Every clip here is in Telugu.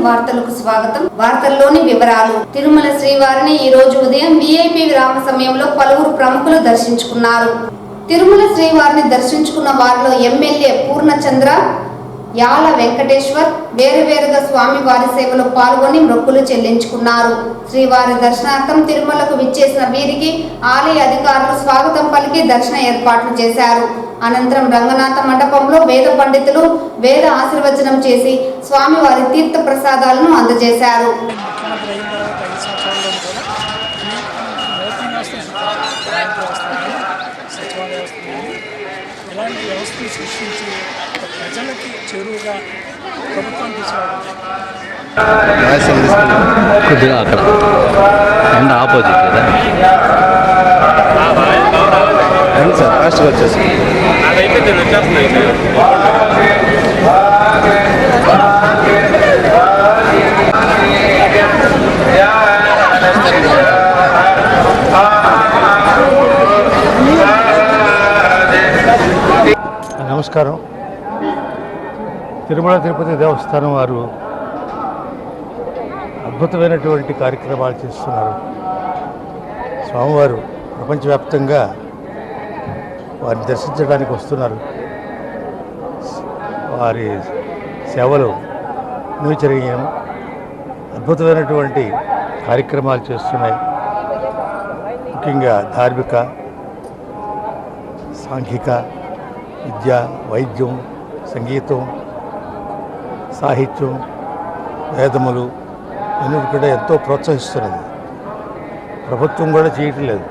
వార్తలకు స్వాగతం. వార్తల్లోని వివరాలు. తిరుమల శ్రీవారిని ఈ రోజు ఉదయం వీఐపీ విరామ సమయంలో పలువురు ప్రముఖులు దర్శించుకున్నారు. తిరుమల శ్రీవారిని దర్శించుకున్న వారిలో ఎమ్మెల్యే పూర్ణచంద్ర, యాల వెంకటేశ్వర్ వేరువేరుగా స్వామివారి సేవలో పాల్గొని మొక్కులు చెల్లించుకున్నారు. శ్రీవారి దర్శనార్థం తిరుమలకు విచ్చేసిన వీరికి ఆలయ అధికారులు స్వాగతం పలికి దర్శన ఏర్పాట్లు చేశారు. అనంతరం రంగనాథ మండపంలో వేద పండితులు వేద ఆశీర్వచనం చేసి స్వామివారి తీర్థ ప్రసాదాలను అందజేశారు. ఇలాంటి వ్యవస్థను సృష్టించి ప్రజలకి చెరువుగా ప్రభుత్వం కొద్దిగా అక్కడ అండ్ ఆపోజిట్ కదా అండ్ సార్ ఫాస్ట్గా వచ్చేసి నమస్కారం. తిరుమల తిరుపతి దేవస్థానం వారు అద్భుతమైనటువంటి కార్యక్రమాలు చేస్తున్నారు. స్వామివారు ప్రపంచవ్యాప్తంగా వారిని దర్శించడానికి వస్తున్నారు. వారి సేవలు నిచరీయం అద్భుతమైనటువంటి కార్యక్రమాలు చేస్తున్నాయి. ముఖ్యంగా ధార్మిక, సాంఘిక, విద్య, వైద్యం, సంగీతం, సాహిత్యం, వేదములు అన్నిటి కూడా ఎంతో ప్రోత్సహిస్తున్నది. ప్రభుత్వం కూడా చేయటం లేదు.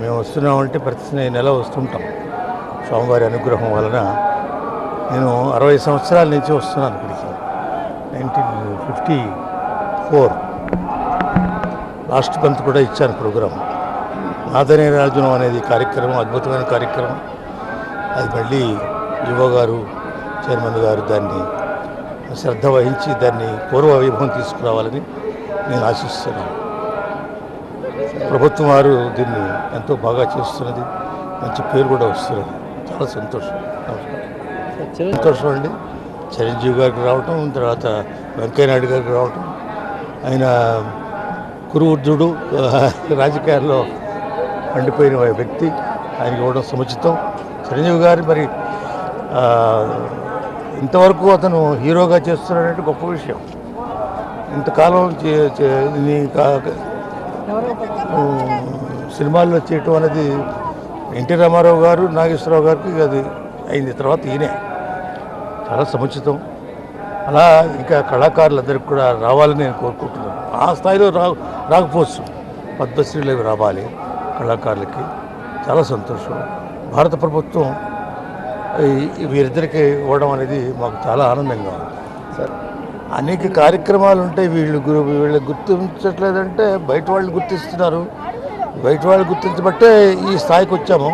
మేము వస్తున్నామంటే ప్రతి నెల వస్తుంటాం. స్వామివారి అనుగ్రహం వలన నేను 60 సంవత్సరాల నుంచి వస్తున్నాను ఇక్కడికి. 1954 లాస్ట్ మంత్ కూడా ఇచ్చాను ప్రోగ్రాం. నాదనే రాజునం అనేది కార్యక్రమం, అద్భుతమైన కార్యక్రమం. అది మళ్ళీ యువ గారు, చైర్మన్ గారు దాన్ని శ్రద్ధ వహించి దాన్ని పూర్వ వైభవం తీసుకురావాలని నేను ఆశిస్తున్నాను. ప్రభుత్వం వారు దీన్ని ఎంతో బాగా చేస్తున్నది. మంచి పేరు కూడా వస్తున్నది. చాలా సంతోషం. సంతోషం అండి. చిరంజీవి గారికి రావటం, తర్వాత వెంకయ్యనాయుడు గారికి రావటం, ఆయన కురువృద్ధుడు, రాజకీయాల్లో పండిపోయిన వ్యక్తి, ఆయనకి ఇవ్వడం సముచితం. చిరంజీవి గారు మరి ఇంతవరకు అతను హీరోగా చేస్తున్నాడంటే గొప్ప విషయం. ఇంతకాలం సినిమాల్లో చేయటం అనేది ఎన్టీ రామారావు గారు, నాగేశ్వరరావు గారికి అది అయింది. తర్వాత ఈయనే చాలా సముచితం. అలా ఇంకా కళాకారులందరికీ కూడా రావాలని నేను కోరుకుంటున్నాను. ఆ స్థాయిలో రాకపోవచ్చు. పద్మశ్రీలు అవి రావాలి కళాకారులకి. చాలా సంతోషం. భారత ప్రభుత్వం వీరిద్దరికి ఇవ్వడం అనేది మాకు చాలా ఆనందంగా ఉంది. సార్, అనేక కార్యక్రమాలు ఉంటాయి. వీళ్ళు గుర్తించట్లేదంటే బయట వాళ్ళు గుర్తిస్తున్నారు. బయట వాళ్ళు గుర్తించబట్టే ఈ స్థాయికి వచ్చాము.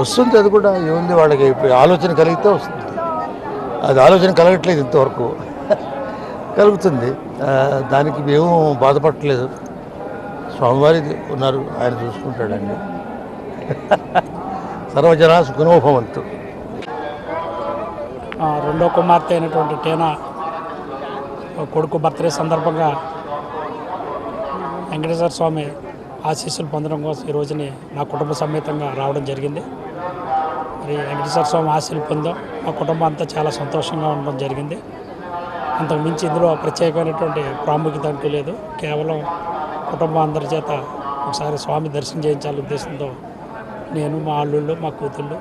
వస్తుంది. అది కూడా ఏముంది, వాళ్ళకి ఇప్పుడు ఆలోచన కలిగితే వస్తుంది. అది ఆలోచన కలగట్లేదు ఇంతవరకు. కలుగుతుంది. దానికి మేము బాధపడట్లేదు. స్వామివారి ఉన్నారు, ఆయన చూసుకుంటాడండి. సర్వజన సుఖనోభవంతు. రెండో కుమార్తె అయినటువంటి టేనా కొడుకు బర్త్డే సందర్భంగా వెంకటేశ్వర స్వామి ఆశీస్సులు పొందడం కోసం ఈ రోజుని నా కుటుంబ సమేతంగా రావడం జరిగింది. మరి వెంకటేశ్వర స్వామి ఆశీస్సులు పొందాం. మా కుటుంబం అంతా చాలా సంతోషంగా ఉండడం జరిగింది. అంతకు మించి ఇందులో ప్రత్యేకమైనటువంటి ప్రాముఖ్యత అంటూ లేదు. కేవలం కుటుంబం అందరి చేత ఒకసారి స్వామి దర్శనం చేయించాలనే ఉద్దేశంతో నేను, మా అల్లుళ్ళు, మా కూతుళ్ళు,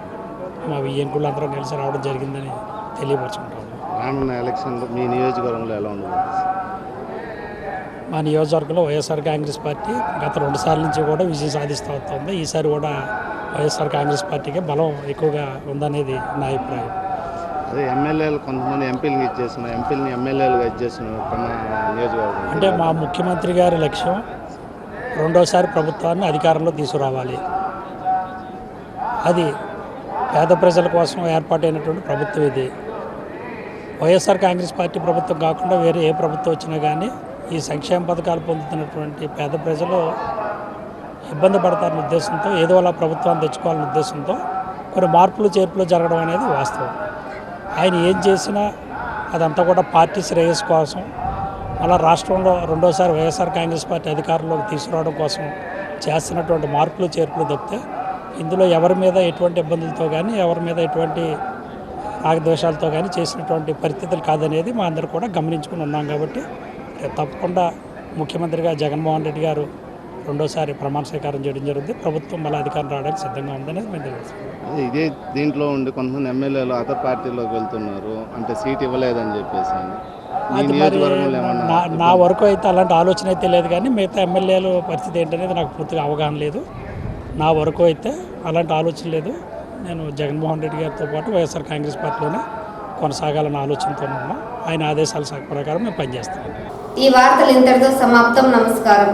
మా వియ్యంకుళ్ళు అందరం కలిసి రావడం జరిగిందని తెలియపరచుకుంటాను. రానున్న ఎలక్షన్ మీ నియోజకవర్గంలో ఎలా ఉంది? మా నియోజకవర్గంలో వైఎస్ఆర్ కాంగ్రెస్ పార్టీ గత 2 సార్ల నుంచి కూడా విజయం సాధిస్తూ వస్తుంది. ఈసారి కూడా వైఎస్ఆర్ కాంగ్రెస్ పార్టీకి బలం ఎక్కువగా ఉందనేది నా అభిప్రాయం. అదే ఎమ్మెల్యేలు కొంతమంది ఎంపీలను ఇచ్చేస్తున్నారు, ఎంపీలని ఎమ్మెల్యేలుగా ఇచ్చేస్తున్నారు నియోజకవర్గం. అంటే మా ముఖ్యమంత్రి గారి లక్ష్యం రెండోసారి ప్రభుత్వాన్ని అధికారంలో తీసుకురావాలి. అది పేద ప్రజల కోసం ఏర్పాటైనటువంటి ప్రభుత్వం ఇది. వైఎస్ఆర్ కాంగ్రెస్ పార్టీ ప్రభుత్వం కాకుండా వేరే ఏ ప్రభుత్వం వచ్చినా కానీ ఈ సంక్షేమ పథకాలు పొందుతున్నటువంటి పేద ప్రజలు ఇబ్బంది పడతారన్న ఉద్దేశంతో, ఏదో అలా ప్రభుత్వాన్ని తెచ్చుకోవాలనే ఉద్దేశంతో కొన్ని మార్పులు చేర్పులు జరగడం అనేది వాస్తవం. ఆయన ఏం చేసినా అదంతా కూడా పార్టీ శ్రేయస్సు కోసం, అలా రాష్ట్రంలో రెండోసారి వైఎస్ఆర్ కాంగ్రెస్ పార్టీ అధికారంలోకి తీసుకురావడం కోసం చేస్తున్నటువంటి మార్పులు చేర్పులు తప్పితే ఇందులో ఎవరి మీద ఎటువంటి ఇబ్బందులతో కానీ, ఎవరి మీద ఎటువంటి రాగద్వేషాలతో కానీ చేసినటువంటి పరిస్థితులు కాదనేది మా అందరూ కూడా గమనించుకుని ఉన్నాం. కాబట్టి తప్పకుండా ముఖ్యమంత్రిగా జగన్మోహన్ రెడ్డి గారు రెండోసారి ప్రమాణ స్వీకారం చేయడం జరుగుతుంది. ప్రభుత్వం మళ్ళీ అధికారం రావడానికి సిద్ధంగా ఉందనేది మేము తెలుస్తున్నాం. ఇదే దీంట్లో ఉండి కొంతమంది ఎమ్మెల్యేలు అదర్ పార్టీలోకి వెళ్తున్నారు, అంటే సీట్ ఇవ్వలేదని చెప్పేసి ఈ అది మరి నియోజకవర్గంలో ఏమన్నా నా వరకు అయితే అలాంటి ఆలోచన అయితే లేదు, కానీ మిగతా ఎమ్మెల్యేలు పరిస్థితి ఏంటనేది నాకు పూర్తిగా అవగాహన లేదు. నా వరకు అయితే అలాంటి ఆలోచన లేదు. నేను జగన్మోహన్ రెడ్డి గారితో పాటు వైఎస్ఆర్ కాంగ్రెస్ పార్టీలోనే కొనసాగాలన్న ఆలోచనతో ఉన్నాం. ఆయన ఆదేశాల ప్రకారం మేము పనిచేస్తాం. ఈ వార్తలు ఇంతటితో సమాప్తం. నమస్కారం.